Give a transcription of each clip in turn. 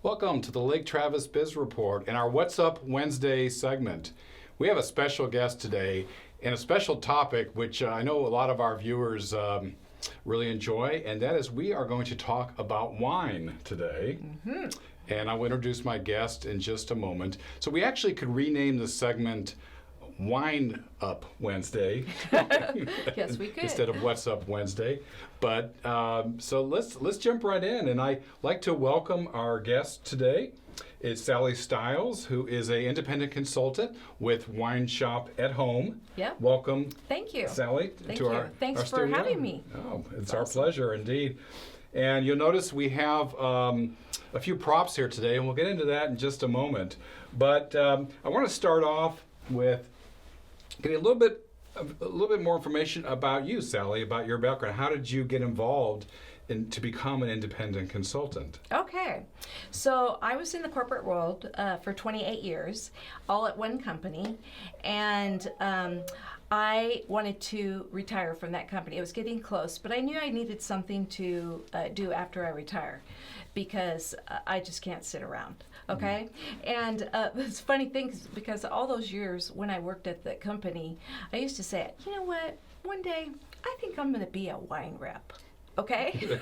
Welcome to the Lake Travis Biz Report and our What's Up Wednesday segment. We have a special guest today and a special topic which I know a lot of our viewers really enjoy, and that is we are going to talk about wine today. And I will introduce my guest in just a moment. So we actually could rename the segment Wine Up Wednesday. Yes, we could. Instead of What's Up Wednesday. But so let's jump right in, and I'd like to welcome our guest today. It's Sally Stiles, who is an independent consultant with Wine Shop at Home. Yep. Welcome. Thank you. Sally. Thank to you. Our Thanks for studio. having me. Oh, it's our pleasure indeed. And you'll notice we have a few props here today, and we'll get into that in just a moment. But I want to start off with getting a little bit more information about you, Sally, about your background. How did you get involved to become an independent consultant? Okay. So I was in the corporate world for 28 years, all at one company, and I wanted to retire from that company. It was getting close, but I knew I needed something to do after I retire because I just can't sit around. Okay? And it's a funny thing because all those years when I worked at the company, I used to say, you know what, one day I think I'm going to be a wine rep. Okay?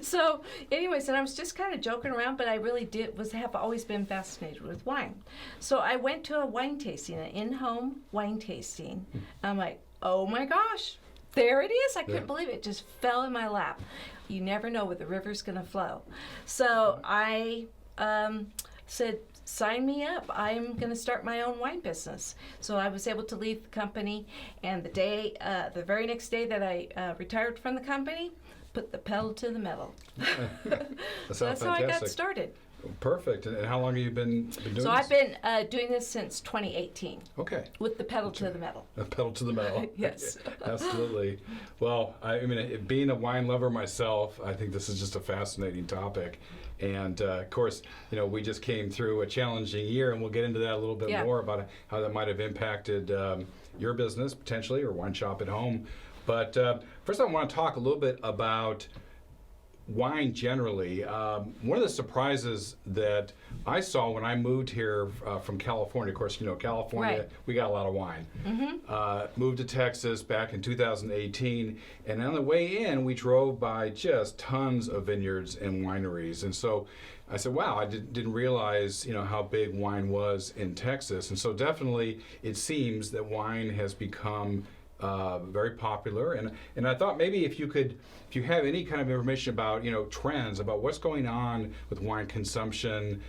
So anyways, and I was just kind of joking around, but I really have always been fascinated with wine. So I went to a wine tasting, an in-home wine tasting. I'm like, oh my gosh, there it is. I couldn't believe it. It just fell in my lap. You never know where the river's going to flow. So I said, sign me up. I'm going to start my own wine business. So I was able to leave the company, and the very next day that I retired from the company, put the pedal to the metal. So that's how I got started. Perfect. And how long have you been doing this? So I've been doing this since 2018. Okay. With the pedal to the metal. The pedal to the metal. Yes. Absolutely. Well, I mean, being a wine lover myself, I think this is just a fascinating topic. And of course, you know, we just came through a challenging year, and we'll get into that a little bit more about how that might have impacted your business potentially, or Wine Shop at Home. But first, I want to talk a little bit about wine generally. One of the surprises that I saw when I moved here from California, of course, you know, California, we got a lot of wine. Moved to Texas back in 2018, and on the way in, we drove by just tons of vineyards and wineries. And so I said, wow, I didn't realize, you know, how big wine was in Texas. And so definitely it seems that wine has become very popular, and I thought maybe if you have any kind of information about, you know, trends about what's going on with wine consumption,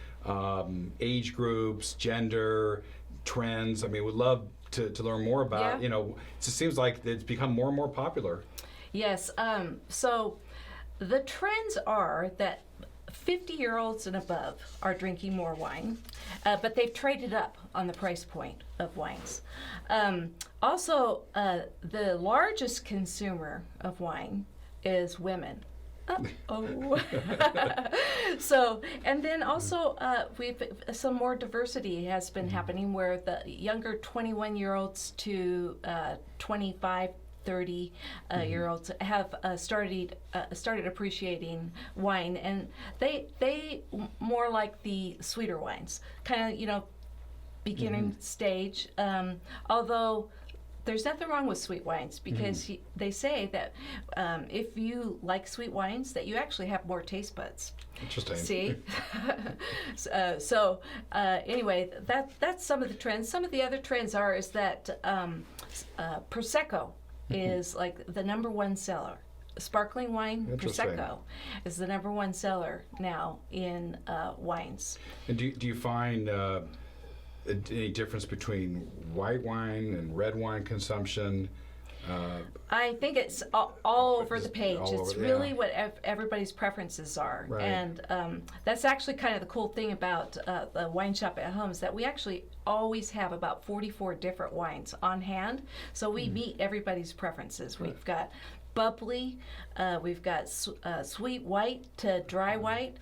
age groups, gender, trends. I mean, we'd love to learn more about. You know, it just seems like it's become more and more popular. Yes. So the trends are that 50-year-olds and above are drinking more wine, but they've traded up on the price point of wines. Also, the largest consumer of wine is women. Uh-oh. So, and then also some more diversity has been happening where the younger 21-year-olds to 25, 30-year-olds have started appreciating wine, and they more like the sweeter wines, kind of, you know, beginning stage. Although there's nothing wrong with sweet wines because they say that if you like sweet wines, that you actually have more taste buds. Interesting. See? Anyway, that's some of the trends. Some of the other trends is that Prosecco is like the number one seller. Sparkling wine, Prosecco, is the number one seller now in wines. And do you find any difference between white wine and red wine consumption? I think it's all over the page. It's really what everybody's preferences are. Right. And that's actually kind of the cool thing about the Wine Shop at Home is that we actually always have about 44 different wines on hand. So we meet everybody's preferences. We've got bubbly, we've got sweet white to dry white,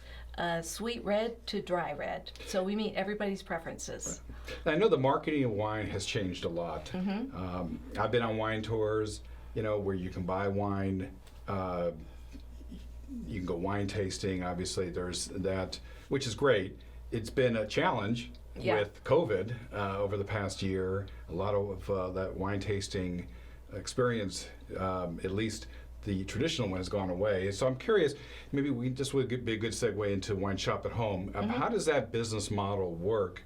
sweet red to dry red. So we meet everybody's preferences. I know the marketing of wine has changed a lot. I've been on wine tours, you know, where you can buy wine you can go wine tasting. Obviously, there's that, which is great. It's been a challenge with COVID over the past year. A lot of that wine tasting experience, at least the traditional one, has gone away. So I'm curious, maybe we just would be a good segue into Wine Shop at Home. How does that business model work,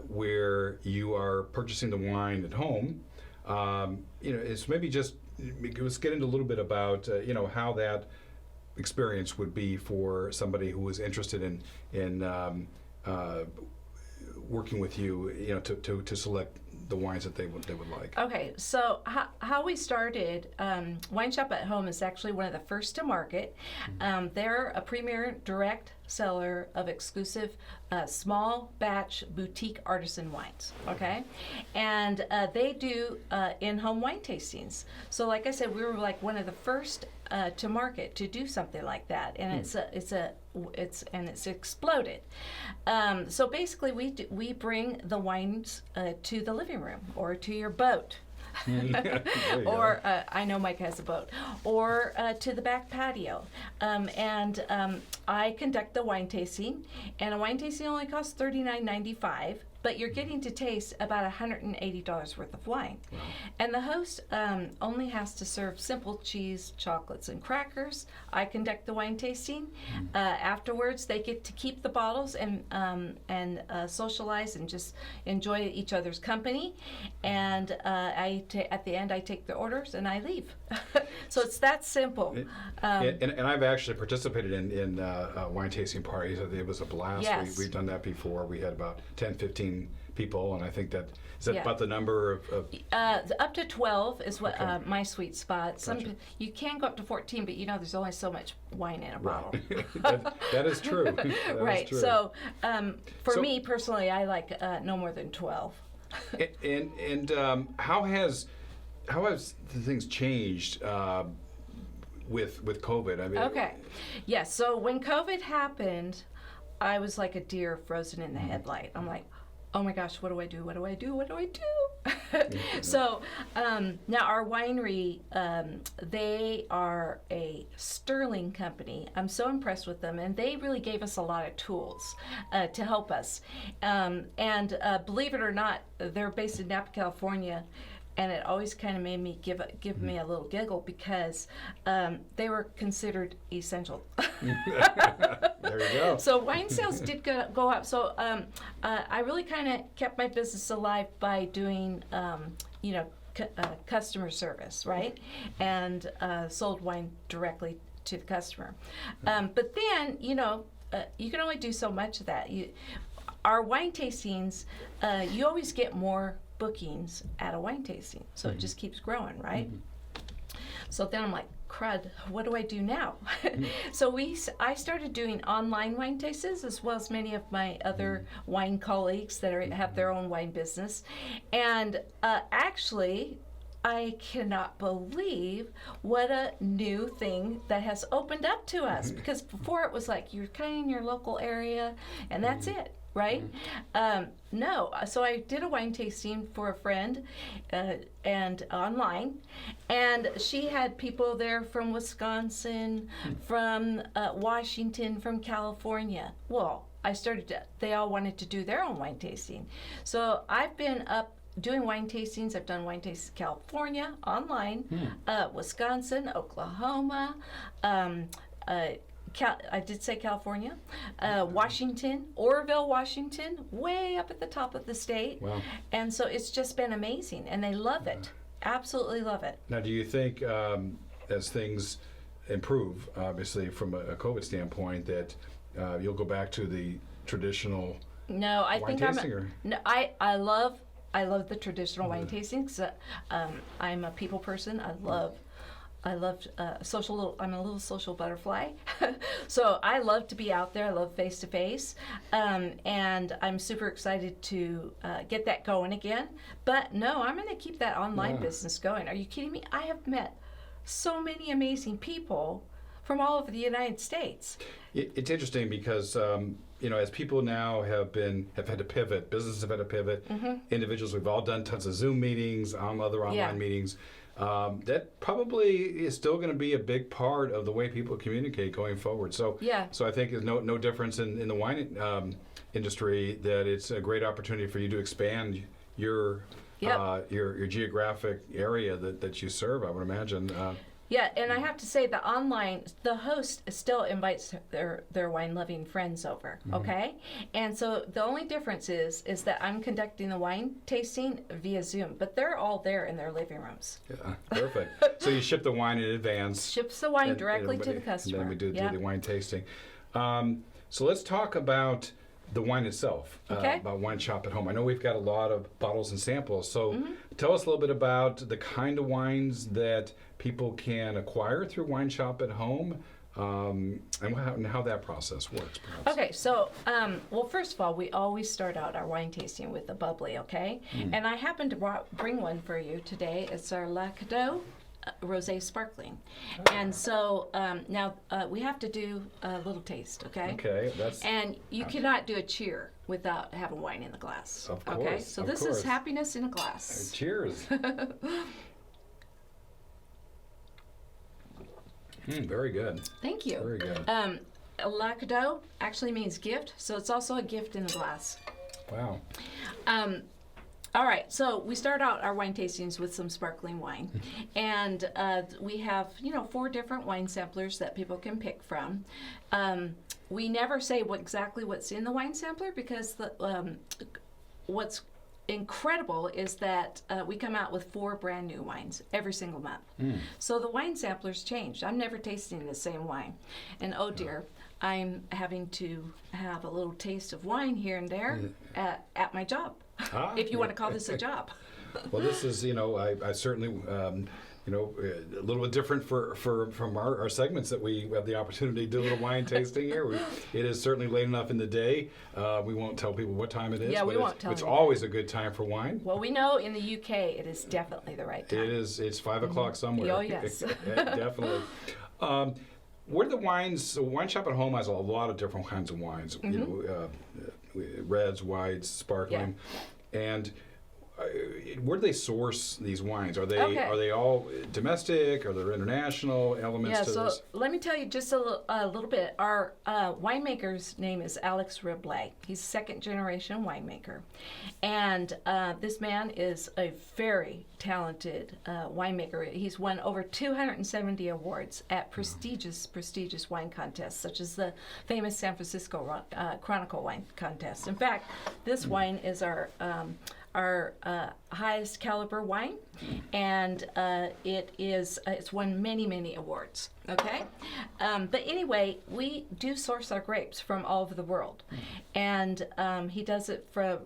where you are purchasing the wine at home? It's maybe just let's get into a little bit about how that experience would be for somebody who was interested in working with you, to select the wines that they would like. Okay, so how we started, Wine Shop at Home is actually one of the first to market. They're a premier direct seller of exclusive small batch boutique artisan wines, okay? And they do in-home wine tastings. So like I said, we were like one of the first to market to do something like that, and it's exploded. So basically, we bring the wines to the living room or to your boat. Or I know Mike has a boat, or to the back patio, and I conduct the wine tasting, and a wine tasting only costs $39.95, but you're getting to taste about $180 worth of wine. Wow. And the host only has to serve simple cheese, chocolates, and crackers. I conduct the wine tasting. Afterwards, they get to keep the bottles and socialize and just enjoy each other's company. And at the end, I take the orders and I leave. So it's that simple. And I've actually participated in wine tasting parties. It was a blast. Yes. We've done that before. We had about 10, 15 people, and I think that is that Yeah. about the number of up to 12 is what Okay. my sweet spot. Gotcha. You can go up to 14, but there's only so much wine in a bottle. that is true. That is Right. true. So for So- me personally, I like no more than 12. And how has the things changed with COVID? I mean, Okay. Yes. So when COVID happened, I was like a deer frozen in the headlight. I'm like, oh my gosh, what do I do? What do I do? What do I do? So now our winery, they are a sterling company. I'm so impressed with them, and they really gave us a lot of tools to help us. And believe it or not, they're based in Napa, California. And it always kind of made me give me a little giggle because they were considered essential. There you go. So wine sales did go up. So I really kind of kept my business alive by doing, customer service, right? And sold wine directly to the customer. But then, you can only do so much of that. Our wine tastings, you always get more bookings at a wine tasting, so it just keeps growing, right? So then I'm like, crud, what do I do now? So I started doing online wine tastings, as well as many of my other wine colleagues that have their own wine business. And actually, I cannot believe what a new thing that has opened up to us, because before it was like you're kind of in your local area and that's it. Right? No. So I did a wine tasting for a friend and online, and she had people there from Wisconsin, from Washington, from California. Well, they all wanted to do their own wine tasting. So I've been up doing wine tastings. I've done wine tastings in California, online, Wisconsin, Oklahoma, I did say California, Washington, Oroville, Washington, way up at the top of the state. Wow. And so it's just been amazing, and they love it. Absolutely love it. Now, do you think as things improve, obviously from a COVID standpoint, that you'll go back to the traditional No, I wine think tasting? I love the traditional wine tastings. I'm a people person. I love social. I'm a little social butterfly, so I love to be out there. I love face to face, and I'm super excited to get that going again. But no, I'm going to keep that online business going. Are you kidding me? I have met so many amazing people from all over the United States. It's interesting because as people now have had to pivot, businesses have had to pivot. Individuals, we've all done tons of Zoom meetings, other online meetings. that probably is still going to be a big part of the way people communicate going forward. So, so I think there's no difference in the wine industry, that it's a great opportunity for you to expand your geographic area that you serve, I would imagine. Yeah, and I have to say, the host still invites their wine-loving friends over, okay? And so the only difference is that I'm conducting the wine tasting via Zoom, but they're all there in their living rooms. Yeah, perfect. So you ship the wine in advance. Ships the wine directly to the customer. And then we do the wine tasting. So let's talk about the wine itself, about Wine Shop at Home. I know we've got a lot of bottles and samples, so tell us a little bit about the kind of wines that people can acquire through Wine Shop at Home, and how that process works, perhaps. Okay, so, well, first of all, we always start out our wine tasting with a bubbly, okay? And I happen to bring one for you today. It's our La Cadeau Rosé Sparkling. And so now we have to do a little taste, okay? Okay, and you cannot do a cheer without having wine in the glass. Of course. Okay, so this is happiness in a glass. Cheers. Very good. Thank you. Very good. La Cadeau actually means gift, so it's also a gift in a glass. Wow. All right, so we start out our wine tastings with some sparkling wine, and we have 4 different wine samplers that people can pick from. We never say exactly what's in the wine sampler, because what's incredible is that we come out with 4 brand new wines every single month. So the wine samplers changed. I'm never tasting the same wine, and oh dear, I'm having to have a little taste of wine here and there at my job. If you want to call this a job. Well, this is, I certainly, a little bit different from our segments that we have the opportunity to do a little wine tasting here. It is certainly late enough in the day. We won't tell people what time it is. Yeah, we won't tell It's them. Always a good time for wine. Well, we know in the UK it is definitely the right time. It is. It's 5 o'clock somewhere. Oh, yes. Definitely. Where the wines, Wine Shop at Home has a lot of different kinds of wines. Reds, whites, sparkling, and where do they source these wines? Are they all domestic? Are there international elements to this? So let me tell you just a little bit. Our winemaker's name is Alex Ribley. He's a 2nd-generation winemaker, and this man is a very talented winemaker. He's won over 270 awards at prestigious wine contests, such as the famous San Francisco Chronicle Wine Contest. In fact, this wine is our highest caliber wine, and it's won many awards. Okay, but anyway, we do source our grapes from all over the world, and he does it from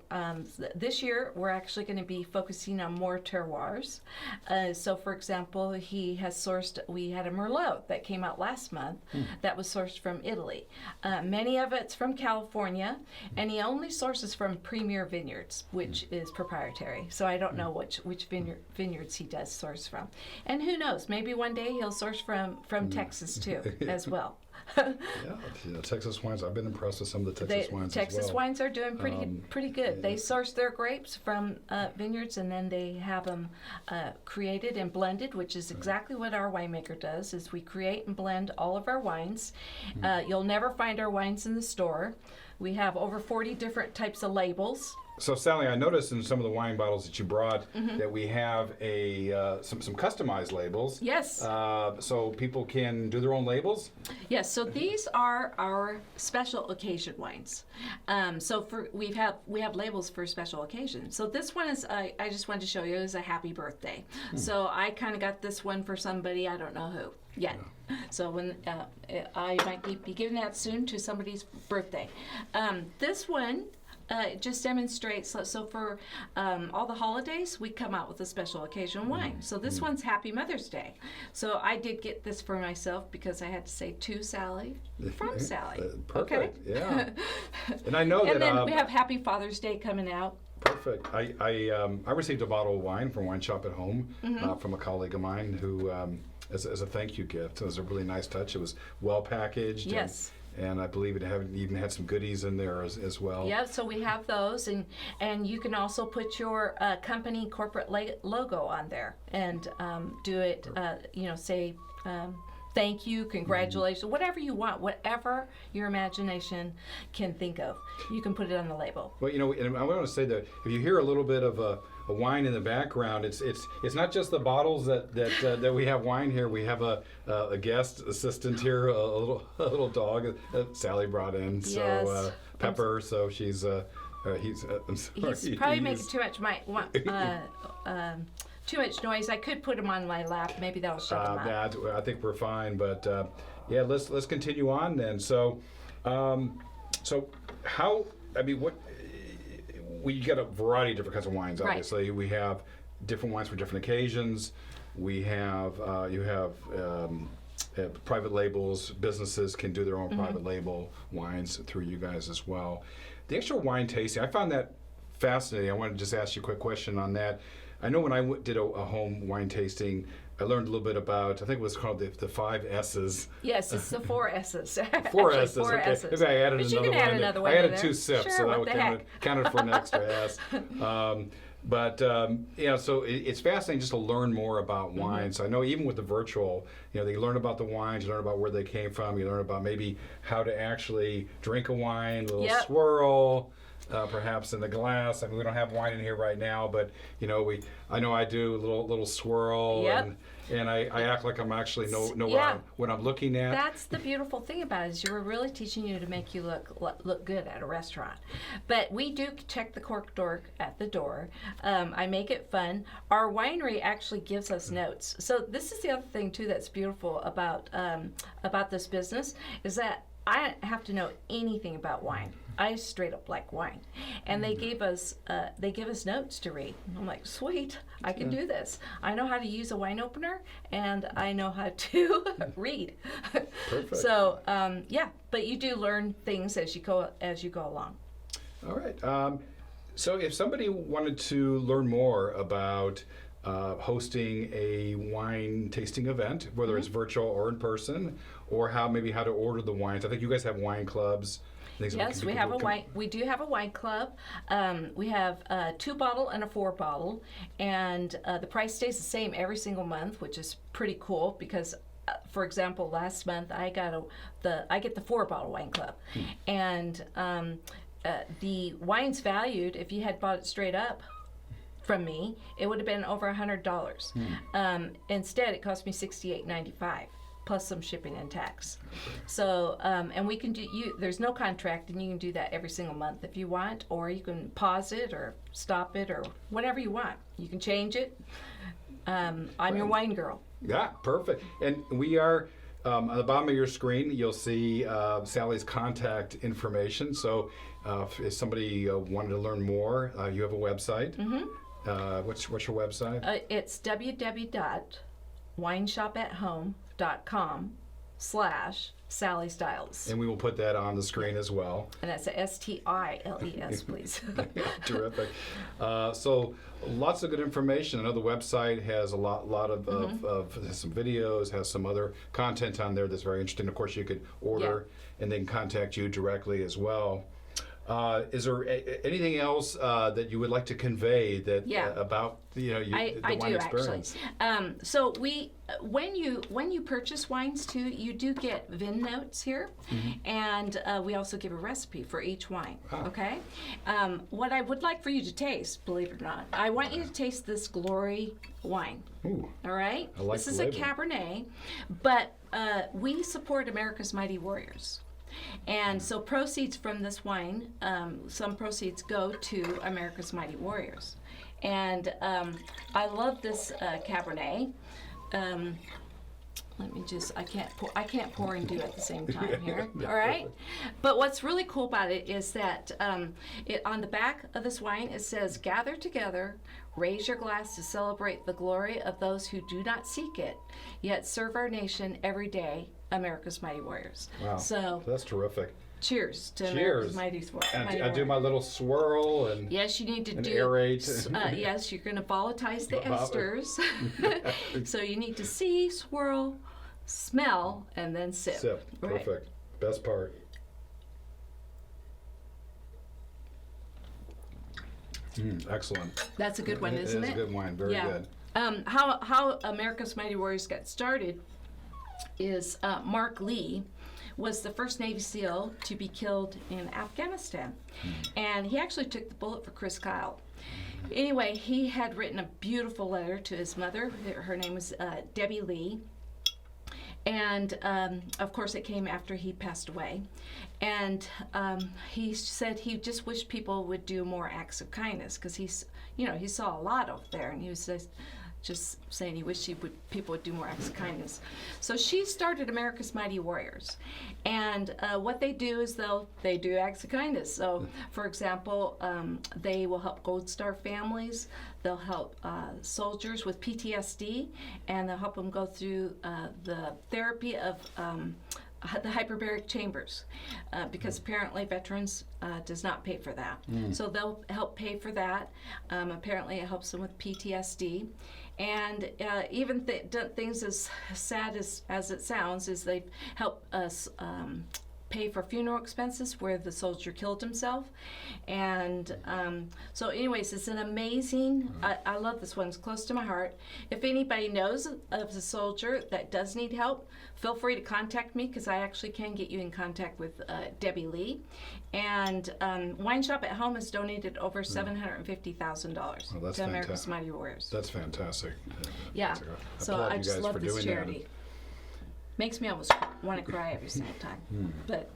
this year. We're actually going to be focusing on more terroirs. So, for example, we had a Merlot that came out last month that was sourced from Italy. Many of it's from California, and he only sources from Premier Vineyards, which is proprietary. So I don't know which vineyards he does source from, and who knows? Maybe one day he'll source from Texas too, as well. Texas wines. I've been impressed with some of the Texas wines. Texas as well. wines are doing pretty good. They source their grapes from vineyards, and then they have them created and blended, which is exactly what our winemaker does. Is we create and blend all of our wines. You'll never find our wines in the store. We have over 40 different types of labels. So, Sally, I noticed in some of the wine bottles that you brought that we have some customized labels. Yes. So people can do their own labels? Yes. So these are our special occasion wines. So we have labels for special occasions. So this one is I just wanted to show you is a happy birthday. So I kind of got this one for somebody, I don't know who yet. So when I might be giving that soon to somebody's birthday. This one just demonstrates, so for all the holidays, we come out with a special occasion wine. So this one's Happy Mother's Day. So I did get this for myself because I had to say to Sally from Sally. Perfect, okay? Yeah. And I know that... And then we have Happy Father's Day coming out. Perfect. I received a bottle of wine from Wine Shop at Home from a colleague of mine who... As a thank you gift. It was a really nice touch. It was well packaged. Yes. and I believe it even had some goodies in there as well. Yeah, so we have those, and you can also put your company corporate logo on there and do it, say thank you, congratulations, whatever you want, whatever your imagination can think of, you can put it on the label. Well, and I want to say that if you hear a little bit of a wine in the background, it's not just the bottles that we have wine here. We have a guest assistant here, a little dog that Sally brought in. So Yes. Pepper. So she's I'm sorry. He's probably making too much too much noise. I could put him on my lap. Maybe that'll shut him up. I think we're fine, but yeah, let's continue on then. So, how? I mean, what? We got a variety of different kinds of wines. Obviously, we have different wines for different occasions. We have private labels. Businesses can do their own private label wines through you guys as well. The actual wine tasting, I found that fascinating. I wanted to just ask you a quick question on that. I know when I did a home wine tasting, I learned a little bit about, I think it was called the 5 S's. Yes, it's the 4 S's. 4 Actually, S's, 4 okay. S's. Maybe I added But another you can one. add another one I added in 2 there. sips, Sure, so that what would the counted for an extra S. So it's fascinating just to learn more about wines. I know even with the virtual, they learn about the wines, you learn about where they came from, you learn about maybe how to actually drink a wine, a little swirl. Perhaps in the glass. I mean, we don't have wine in here right now, but I know I do a little swirl, and I act like I'm actually know what I'm looking at. That's the beautiful thing about it, is we're really teaching you to make you look good at a restaurant. But we do check the cork dork at the door. I make it fun. Our winery actually gives us notes. So this is the other thing too that's beautiful about this business, is that I don't have to know anything about wine. I straight up like wine, and they give us notes to read. I'm like, sweet, I can do this. I know how to use a wine opener, and I know how to read. Perfect. So but you do learn things as you go along. All right. So if somebody wanted to learn more about hosting a wine tasting event, whether it's virtual or in person, or how to order the wines, I think you guys have wine clubs. Yes, we have a wine. We do have a wine club. We have a 2-bottle and a 4-bottle, and the price stays the same every single month, which is pretty cool because, for example, last month I get the 4-bottle wine club, and the wine's valued. If you had bought it straight up from me, it would have been over $100. Instead, it cost me $68.95. Plus some shipping and tax. So, and we can there's no contract, and you can do that every single month if you want, or you can pause it or stop it or whatever you want. You can change it. I'm your wine girl. Yeah, perfect. And we are, on the bottom of your screen, you'll see Sally's contact information. So if somebody wanted to learn more, you have a website. What's your website? It's www.wineshopathome.com/Sally Stiles. And we will put that on the screen as well. And that's a Stiles, please. Terrific. So lots of good information. I know the website has a lot of has some videos, has some other content on there that's very interesting. Of course, you could order and then contact you directly as well. Is there anything else that you would like to convey about the wine experience? Actually. So when you purchase wines too, you do get VIN notes here, and we also give a recipe for each wine. Okay. What I would like for you to taste, believe it or not, I want you to taste this Glory wine. Ooh, all right. I like this is label. A Cabernet, but we support America's Mighty Warriors. And so proceeds from this wine, some proceeds go to America's Mighty Warriors. And I love this Cabernet. Let me just, I can't pour and do at the same time here, all right? But what's really cool about it is that on the back of this wine, it says, "Gather together, raise your glass to celebrate the glory of those who do not seek it, yet serve our nation every day, America's Mighty Warriors." Wow, so that's terrific. Cheers to America's Mighty Warriors. And I do my little swirl and yes, you need to do aerate. Yes, you're going to volatilize the esters. So you need to see, swirl, smell, and then sip. Perfect. Best part. Excellent. That's a good one, isn't it? It is a good wine. Very good. How America's Mighty Warriors got started is Mark Lee was the first Navy SEAL to be killed in Afghanistan. And he actually took the bullet for Chris Kyle. Anyway, he had written a beautiful letter to his mother. Her name was Debbie Lee. And of course, it came after he passed away. And he said he just wished people would do more acts of kindness because he saw a lot out there, and he was just saying he wished people would do more acts of kindness. So she started America's Mighty Warriors, and what they do is they do acts of kindness. So, for example, they will help Gold Star families. They'll help soldiers with PTSD, and they'll help them go through the therapy of the hyperbaric chambers, because apparently veterans does not pay for that. So they'll help pay for that. Apparently it helps them with PTSD. And even things as sad as it sounds is they help us pay for funeral expenses where the soldier killed himself. And so anyways, it's an amazing, I love this one, it's close to my heart. If anybody knows of a soldier that does need help, feel free to contact me because I actually can get you in contact with Debbie Lee. And Wine Shop at Home has donated over $750,000 to America's Mighty Warriors. That's fantastic. Yeah, so I just love this charity. Makes me almost want to cry every single time. But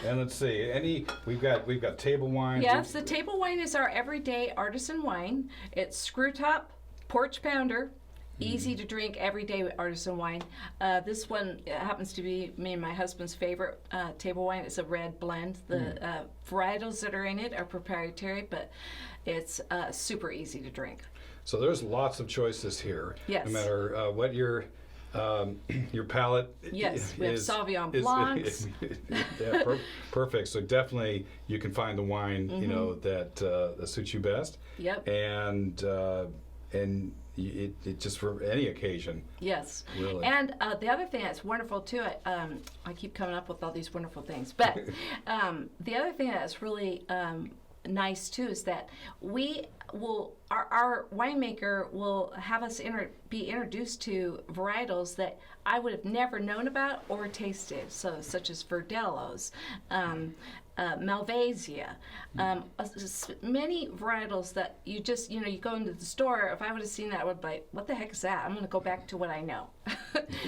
and let's see, we've got table wine. Yes, the table wine is our everyday artisan wine. It's screw top, porch pounder, easy to drink everyday artisan wine. This one happens to be me and my husband's favorite table wine. It's a red blend. The varietals that are in it are proprietary, but it's super easy to drink. So there's lots of choices here. Yes. No matter what your palate yes, we have Sauvignon Blancs. Perfect. So definitely you can find the wine that suits you best. Yep. And it just for any occasion. Yes. Really. And the other thing that's wonderful too, I keep coming up with all these wonderful things, but the other thing that's really nice too is that our winemaker will have us be introduced to varietals that I would have never known about or tasted, so such as Verdelos, Malvasia, many varietals that you just, you go into the store, if I would have seen that, I would be like, what the heck is that? I'm going to go back to what I know.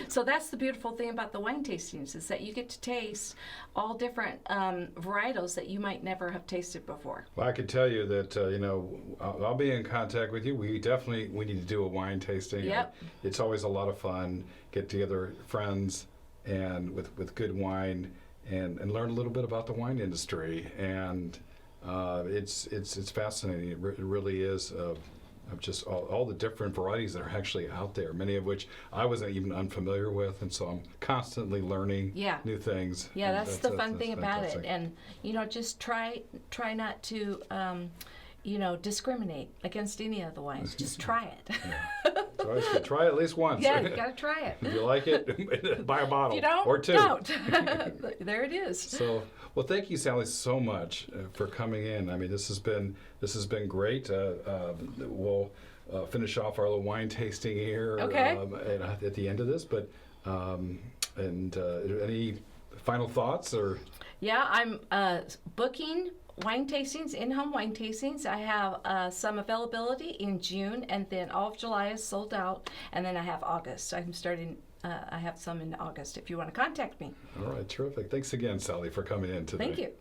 So that's the beautiful thing about the wine tastings is that you get to taste all different varietals that you might never have tasted before. Well, I could tell you that, I'll be in contact with you. We need to do a wine tasting. Yep. It's always a lot of fun, get together friends and with good wine. And learn a little bit about the wine industry, and it's fascinating. It really is of just all the different varieties that are actually out there. Many of which I wasn't even unfamiliar with, and so I'm constantly learning new things. Yeah, that's the fun thing about fantastic. it, and just try not to. Discriminate against any of the wines. Just try it. So try it at least once. Yeah, you got to try it. If you like it, buy a bottle if you don't, or two. Don't. There it is. So, well, thank you, Sally, so much for coming in. I mean, this has been great. We'll finish off our little wine tasting here at the end of this. But any final thoughts or? Yeah, I'm booking wine tastings, in-home wine tastings. I have some availability in June, and then all of July is sold out, and then I have August. I'm starting, I have some in August if you want to contact me. All right, terrific. Thanks again, Sally, for coming in today. Thank you.